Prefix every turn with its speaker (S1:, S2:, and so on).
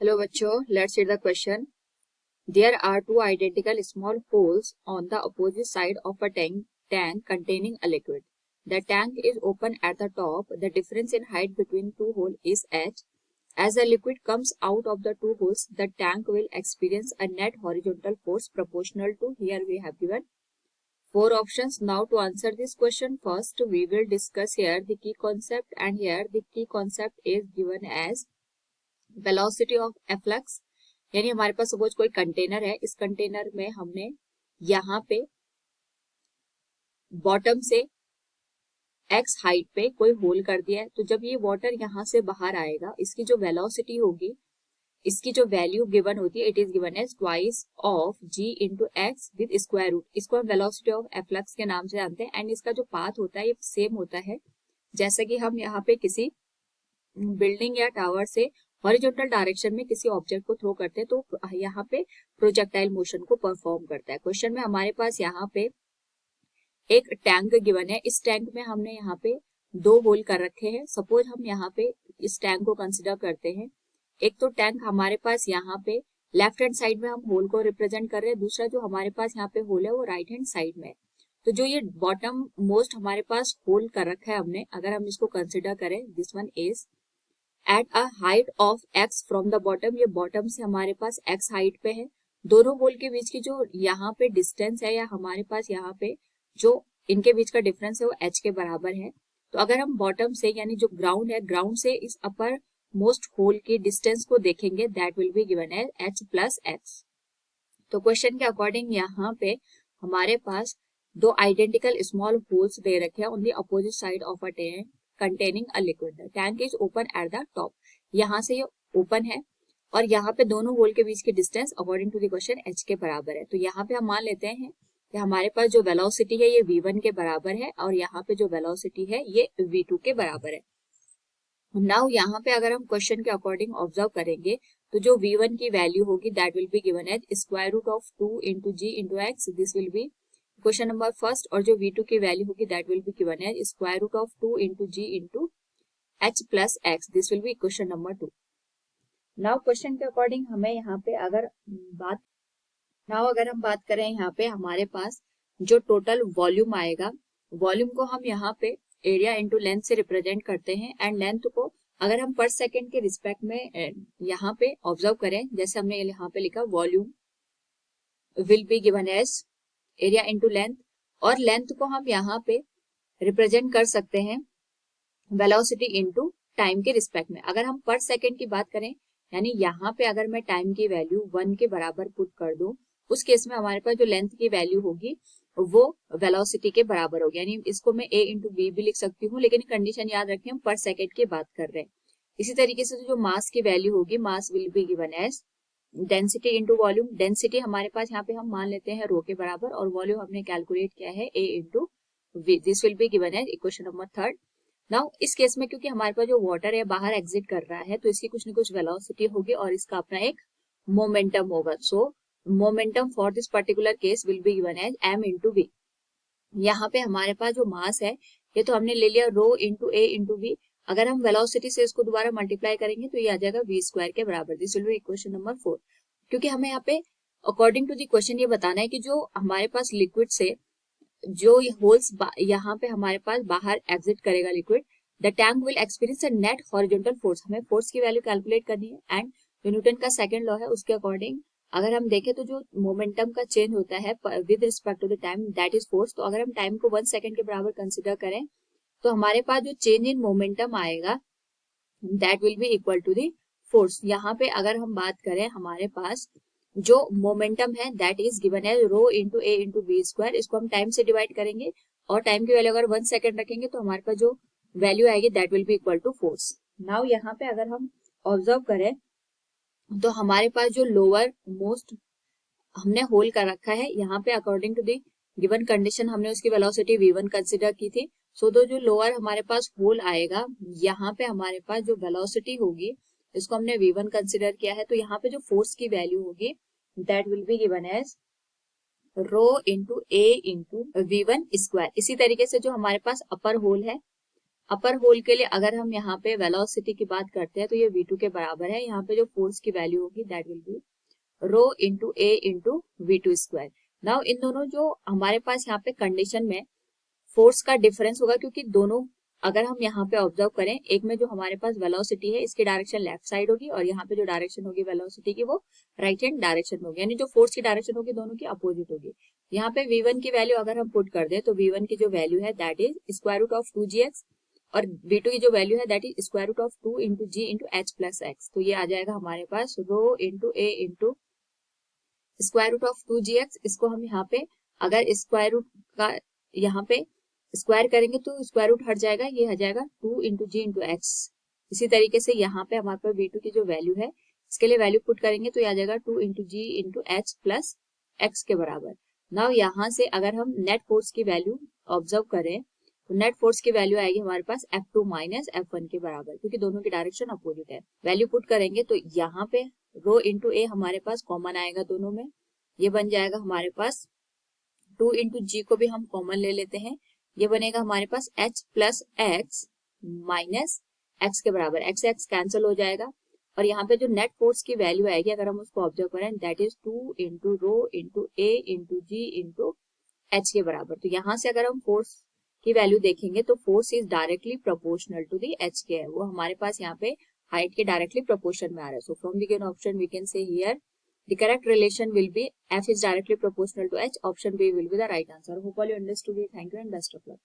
S1: Hello बच्चों, let's read the question. There are two identical small holes on the opposite side of a tank containing a liquid. The tank is open at the top. The difference in height between two holes is h. As the liquid comes out of the two holes, the tank will experience a net horizontal force proportional to, here we have given four options. Now to answer this question, first we will discuss here the key concept, and here the key concept is given as velocity of efflux. यानी हमारे पास suppose कोई container है, इस container में हमने यहाँ पे bottom से x हाइट पे कोई होल कर दिया है। तो जब ये वाटर यहाँ से बाहर आएगा, इसकी जो वेलोसिटी होगी, इसकी जो वैल्यू गिवन होती है, it is given as twice of g into X with square root. इसको हम वेलोसिटी ऑफ एफ्लक्स के नाम से जानते हैं। एंड इसका जो पाथ होता है ये सेम होता है जैसा कि हम यहाँ पे किसी बिल्डिंग या टावर से हॉरिजॉन्टल डायरेक्शन में किसी ऑब्जेक्ट को थ्रो करते हैं तो यहाँ पे प्रोजेक्टाइल मोशन को परफॉर्म करता है। क्वेश्चन में हमारे पास यहाँ पे एक टैंक गिवन है। इस टैंक में हमने यहाँ पे दो होल कर रखे हैं। सपोज हम यहाँ पे इस टैंक को कंसिडर करते हैं। एक तो टैंक हमारे पास यहाँ पे लेफ्ट हैंड साइड में हम होल को रिप्रेजेंट कर रहे हैं, दूसरा जो हमारे पास यहाँ पे होल है वो राइट हैंड साइड में है। तो जो ये बॉटम मोस्ट हमारे पास होल कर रखा है हमने, अगर हम इसको कंसिडर करें, this one is at a height of x from the bottom. ये बॉटम से हमारे पास x हाइट पे है। दोनों होल के बीच की जो यहाँ पे डिस्टेंस है, या हमारे पास यहाँ पे जो इनके बीच का डिफरेंस है वो h के बराबर है। तो अगर हम बॉटम से, यानी जो ग्राउंड है, ग्राउंड से इस अपर मोस्ट होल की डिस्टेंस को देखेंगे, that will be given as h plus x। तो क्वेश्चन के अकॉर्डिंग यहाँ पे हमारे पास दो आइडेंटिकल स्मॉल होल्स दे रखे हैं on the opposite side of a tank containing a liquid. The tank is open at the top. यहाँ से ये ओपन है और यहाँ पे दोनों होल के बीच की distance according to the question h के बराबर है। तो यहाँ पे हम मान लेते हैं कि हमारे पास जो वेलोसिटी है ये v1 के बराबर है और यहाँ पे जो वेलोसिटी है ये v2 के बराबर है। नाउ यहाँ पे अगर हम क्वेश्चन के अकॉर्डिंग ऑब्जर्व करेंगे तो जो v1 की वैल्यू होगी that will be given as square root of 2 into G into X. This will be question number first. और जो v2 की वैल्यू होगी that will be given as square root of 2 into G into h plus x। This will be question number 2। Now question के according हमें यहाँ पे अगर हम बात करें, यहाँ पे हमारे पास जो टोटल वॉल्यूम आएगा, वॉल्यूम को हम यहाँ पे एरिया इंटू लेंथ से रिप्रेजेंट करते हैं। एंड लेंथ को अगर हम पर सेकेंड के रिस्पेक्ट में यहाँ पे ऑब्जर्व करें, जैसे हमने यहाँ पे लिखा volume will be given as area into length, और लेंथ को हम यहाँ पे रिप्रेजेंट कर सकते हैं वेलोसिटी इनटू टाइम के रिस्पेक्ट में। अगर हम पर सेकंड की बात करें, यानी यहाँ पे अगर मैं टाइम की वैल्यू 1 के बराबर पुट कर दूं, उस केस में हमारे पास जो लेंथ की वैल्यू होगी वो वेलोसिटी के बराबर होगी। यानी इसको मैं a इंटू बी भी लिख सकती हूँ, लेकिन कंडीशन याद रखें हम पर सेकंड की बात कर रहे हैं। इसी तरीके से जो मास की वैल्यू होगी, mass will be given as density into volume. Density हमारे पास यहाँ पे हम मान लेते हैं रो के बराबर, और वॉल्यूम हमने कैलकुलेट किया है a into V. This will be given as equation number third. Now इस केस में क्योंकि हमारे पास जो वाटर है बाहर एग्जिट कर रहा है, तो इसकी कुछ न कुछ वेलोसिटी होगी और इसका अपना एक मोमेंटम होगा। So momentum for this particular case will be given as m into V. यहाँ पे हमारे पास जो मास है ये तो हमने ले लिया रो इंटू ए इंटू वी। अगर हम वेलोसिटी से इसको दोबारा मल्टीप्लाई करेंगे तो ये आ जाएगा v स्क्वायर के बराबर। This will B equation number 4। क्योंकि हमें यहाँ पे अकॉर्डिंग टू द क्वेश्चन ये बताना है कि जो हमारे पास लिक्विड से जो होल्स यहाँ पे हमारे पास बाहर एग्जिट करेगा liquid, the tank will experience a net horizontal force. हमें फोर्स की वैल्यू कैलकुलेट करनी है। एंड जो न्यूटन का सेकंड लॉ है उसके अकॉर्डिंग अगर हम देखें तो जो मोमेंटम का चेंज होता है with respect to the time, that is force. तो अगर हम टाइम को 1 सेकंड के बराबर कंसिडर करें तो हमारे पास जो चेंज इन मोमेंटम आएगा that will be equal to the force. यहाँ पे अगर हम बात करें, हमारे पास जो मोमेंटम है दैट इज गिवन है रो into A into B square. इसको हम टाइम से डिवाइड करेंगे और टाइम की वैल्यू अगर 1 सेकंड रखेंगे तो हमारे पास जो वैल्यू आएगी that will be equal to force. Now यहाँ पे अगर हम ऑब्जर्व करें तो हमारे पास जो लोअर मोस्ट हमने होल कर रखा है, यहाँ पे according to the given condition हमने उसकी वेलोसिटी v1 कंसिडर की थी। सो तो जो लोअर हमारे पास होल आएगा, यहाँ पे हमारे पास जो वेलोसिटी होगी इसको हमने v1 कंसिडर किया है। तो यहाँ पे जो फोर्स की वैल्यू होगी that will be given as rho into A into v1 square. इसी तरीके से जो हमारे पास अपर होल है, अपर होल के लिए अगर हम यहाँ पे वेलोसिटी की बात करते हैं तो ये v2 के बराबर है। यहाँ पे जो फोर्स की वैल्यू होगी that will be rho into A into v2 square. Now इन दोनों जो हमारे पास यहाँ पे कंडीशन में फोर्स का डिफरेंस होगा, क्योंकि दोनों अगर हम यहाँ पे ऑब्जर्व करें, एक में जो हमारे पास वेलोसिटी है इसकी डायरेक्शन लेफ्ट साइड होगी और यहाँ पे जो डायरेक्शन होगी वेलोसिटी की वो राइट हैंड डायरेक्शन होगी, यानी जो फोर्स की डायरेक्शन होगी दोनों की अपोजिट होगी। यहाँ पे v1 की वैल्यू अगर हम पुट कर दे तो v1 की जो वैल्यू है that is square root of 2gx और v2 की जो वैल्यू है that is square root of 2 into G into H plus X. तो ये आ जाएगा हमारे पास rho into A into square root of 2gx। इसको हम यहाँ पे अगर स्क्वायर रूट का यहाँ पे स्क्वायर करेंगे तो स्क्वायर रूट हट जाएगा, ये हट जाएगा 2 इंटू जी इंटू एक्स। इसी तरीके से यहाँ पे हमारे पास v2 की जो वैल्यू है इसके लिए वैल्यू पुट करेंगे तो ये आ जाएगा 2 into G into H plus x के बराबर। नाउ यहाँ से अगर हम नेट फोर्स की वैल्यू ऑब्जर्व करें तो नेट फोर्स की वैल्यू आएगी हमारे पास F2 माइनस F1 के बराबर, क्योंकि दोनों की डायरेक्शन अपोजिट है। वैल्यू पुट करेंगे तो यहाँ पे रो इंटू ए हमारे पास कॉमन आएगा दोनों में, ये बन जाएगा हमारे पास 2 इंटू जी को भी हम कॉमन ले लेते हैं, ये बनेगा हमारे पास h plus x minus x के बराबर। एक्स एक्स कैंसिल हो जाएगा और यहाँ पे जो नेट फोर्स की वैल्यू आएगी अगर हम उसको ऑब्जर्व करें that is 2 into rho into A into G into H के बराबर। तो यहाँ से अगर हम फोर्स की वैल्यू देखेंगे तो force is directly proportional to the H के है, वो हमारे पास यहाँ पे हाइट के डायरेक्टली प्रोपोर्शन में आ रहा है। So from the given option we can see here the correct relation will be F is directly proportional to H. Option B will be the right answer. Hope all you understood it. Thank you and best of luck.